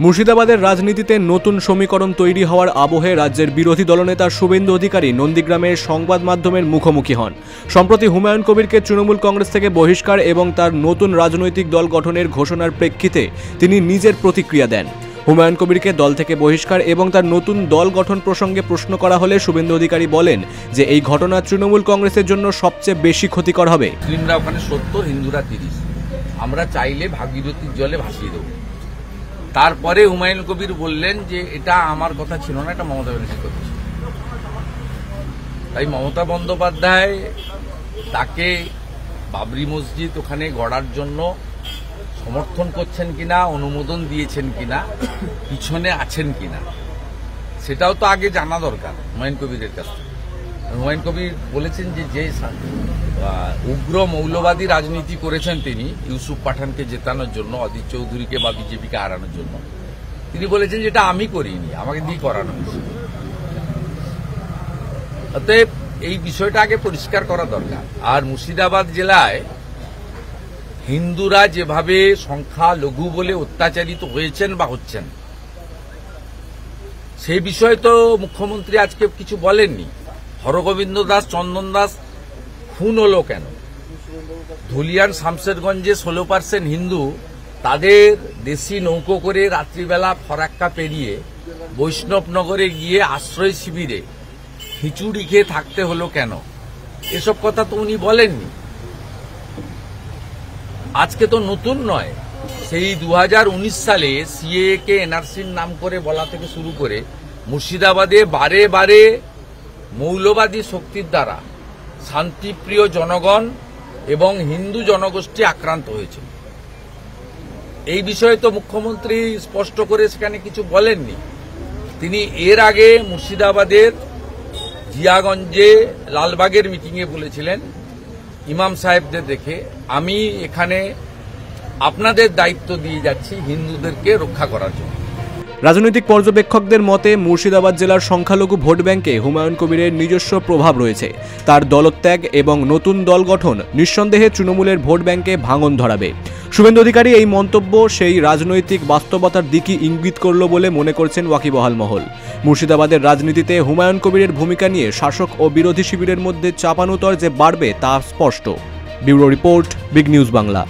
মুর্শিদাবাদের রাজনীতিতে নতুন সমীকরণ তৈরি হওয়ার আবহে রাজ্যের বিরোধী দলনেতা শুভেন্দু অধিকারী নন্দীগ্রামের সংবাদ মাধ্যমের মুখোমুখি হন। সম্প্রতি হুমায়ুন কবিরকে তৃণমূল কংগ্রেস থেকে বহিষ্কার এবং তার নতুন রাজনৈতিক দল গঠনের ঘোষণার প্রেক্ষিতে তিনি নিজের প্রতিক্রিয়া দেন। হুমায়ুন কবিরকে দল থেকে বহিষ্কার এবং তার নতুন দল গঠন প্রসঙ্গে প্রশ্ন করা হলে শুভেন্দু অধিকারী বলেন যে এই ঘটনা তৃণমূল কংগ্রেসের জন্য সবচেয়ে বেশি ক্ষতিকর হবে। মুসলিমরা ওখানে 70, হিন্দুরা 30, আমরা চাইলে ভাগীরথীর জলে ভাসিয়ে দেব। তারপরে হুমায়ুন কবির বললেন যে এটা আমার কথা ছিল না, এটা মমতা ব্যানার্জির কথা ছিল। তাই মমতা বন্দ্যোপাধ্যায় তাকে বাবরি মসজিদ ওখানে গড়ার জন্য সমর্থন করছেন কিনা, অনুমোদন দিয়েছেন কিনা, পিছনে আছেন কিনা, সেটাও তো আগে জানা দরকার হুমায়ুন কবিরের কাছ থেকে। হুমায়ুন কবির বলেছেন যে যে উগ্র মৌলবাদী রাজনীতি করেছেন তিনি ইউসুফ পাঠানকে জেতানোর জন্য, অদিত চৌধুরীকে বা বিজেপিকে হারানোর জন্য, তিনি বলেছেন যেটা আমি করিনি, আমাকে দিয়ে করানো হয়েছে। অতএব এই বিষয়টা আগে পরিষ্কার করা দরকার। আর মুর্শিদাবাদ জেলায় হিন্দুরা যেভাবে সংখ্যালঘু বলে অত্যাচারিত হয়েছেন বা হচ্ছেন, সেই বিষয়ে তো মুখ্যমন্ত্রী আজকে কিছু বলেননি। হরগোবিন্দ দাস, চন্দন দাস খুন হলো কেন? ধুলিয়ান শামশেরগঞ্জে 16% হিন্দু তাদের দেশি নৌকো করে রাত্রিবেলা ফরাক্কা পেরিয়ে বৈষ্ণবনগরে গিয়ে আশ্রয় শিবিরে খিচুড়ি খেয়ে থাকতে হলো কেন? এসব কথা তো উনি বলেননি। আজকে তো নতুন নয়, সেই 2019 সালে সিএএ কে এনআরসির নাম করে বলা থেকে শুরু করে মুর্শিদাবাদে বারে বারে মৌলবাদী শক্তির দ্বারা শান্তিপ্রিয় জনগণ এবং হিন্দু জনগোষ্ঠী আক্রান্ত হয়েছে। এই বিষয়ে তো মুখ্যমন্ত্রী স্পষ্ট করে সেখানে কিছু বলেননি। তিনি এর আগে মুর্শিদাবাদের জিয়াগঞ্জে লালবাগের মিটিংয়ে বলেছিলেন ইমাম সাহেবদের দেখে, আমি এখানে আপনাদের দায়িত্ব দিয়ে যাচ্ছি হিন্দুদেরকে রক্ষা করার জন্য। রাজনৈতিক পর্যবেক্ষকদের মতে মুর্শিদাবাদ জেলার সংখ্যালঘু ভোট ব্যাংকে হুমায়ুন কবিরের নিজস্ব প্রভাব রয়েছে। তার দলত্যাগ এবং নতুন দল গঠন নিঃসন্দেহে তৃণমূলের ভোট ব্যাংকে ভাঙন ধরাবে। শুভেন্দু অধিকারী এই মন্তব্য সেই রাজনৈতিক বাস্তবতার দিকই ইঙ্গিত করল বলে মনে করছেন ওয়াকিবহাল মহল। মুর্শিদাবাদের রাজনীতিতে হুমায়ুন কবিরের ভূমিকা নিয়ে শাসক ও বিরোধী শিবিরের মধ্যে চাপানুতর যে বাড়বে তা স্পষ্ট। Bureau report, big news Bangla.